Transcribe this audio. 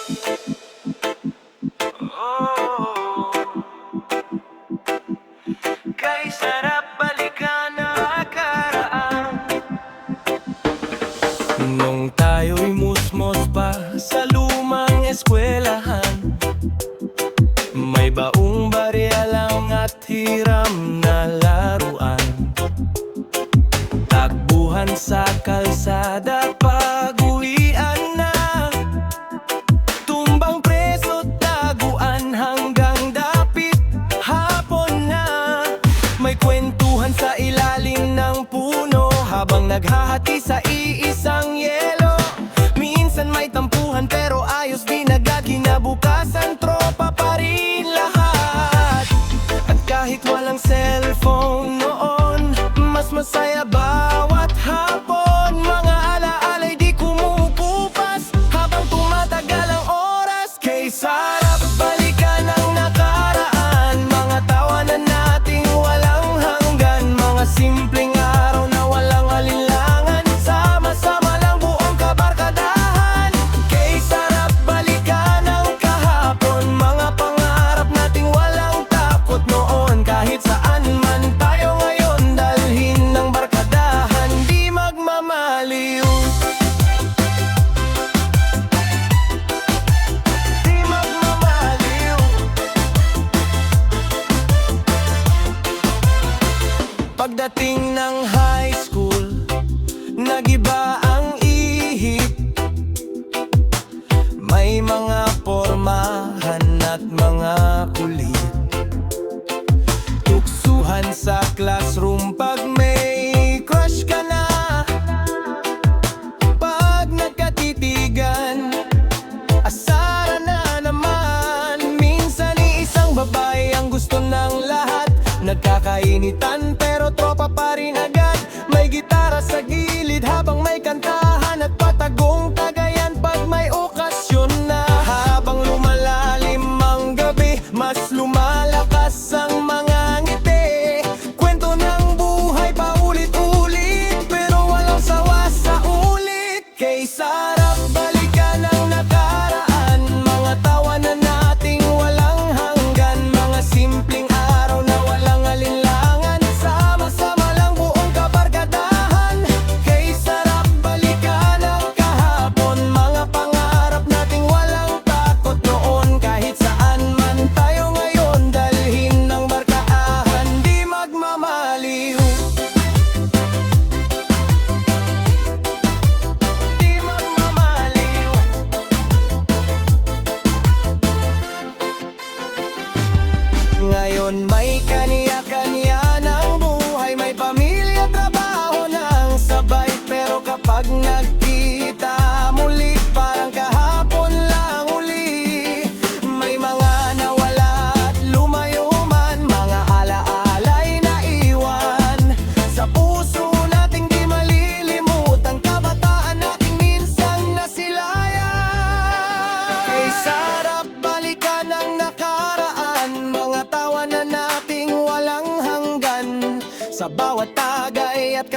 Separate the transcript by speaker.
Speaker 1: Oh, kay sarap balikan ang nakaraan. Nung tayo'y musmos pa sa lumang eskwelahan, may baong barya lang at hiram na laruan. Takbuhan sa kalsada pag-uwian na, tumbang preso taguan hanggang dapit hapon na. May kwentuhan sa ilalim ng puno habang naghahati sa iisang yelo. Minsan may tampuhan pero ayos din agad, kinabukasan tropa pa rin lahat. At kahit walang cellphone noon, mas masaya bawat hapon. Mga alaala'y di kumukupas habang tumatagal ang oras. Kay sarap balikan ang nakaraan, mga tawanan nating walang hanggan, mga simpleng araw na walang alinlangan, sama-sama lang buong kabarkadahan. Kay sarap balikan ang kahapon, mga pangarap nating walang takot noon. Kahit saan man tayo ngayon, dalhin ng barkadahan, di magmamaliw. Di magmamaliw. Pagdating ng high school, nagiba ang ihip. May mga pormahan at mga kulit, tuksuhan sa classroom pag may crush ka na. Pag nagkatitigan, asara na naman. Minsan isang babae ang gusto ng lahat, nagkakainitan pero tropa pa rin agad. May gitara sa gilid habang may kantahan at patagong tagayan pag may okasyon na. Habang lumalalim ang gabi, mas lumalakas ang mga ngiti. Kwento ng buhay paulit-ulit pero walang sawa sa ulit. Kay sarap balikan ang nakaraan, mga tawanan nating walang hanggan, mga simpleng araw na walang alinlangan, sama-sama lang buong kabarkadahan. Kay sarap balikan ang kahapon, mga pangarap nating walang takot noon. Kahit saan man tayo ngayon, dalhin ng barkaahan, di magmamaliw. Di magmamaliw. Ngayon may kaniya-kaniya ng buhay, may pamilya, trabaho ng sabay. Pero kapag nagkita muli, parang kahapon lang uli. May mga nawala at lumayo man, mga alaala'y naiwan sa puso nating di malilimutan, kabataan nating minsan nasilayan. Kay sarap balikan ang nakaraan, mga tawanan nating walang hanggan, sa bawat tagay at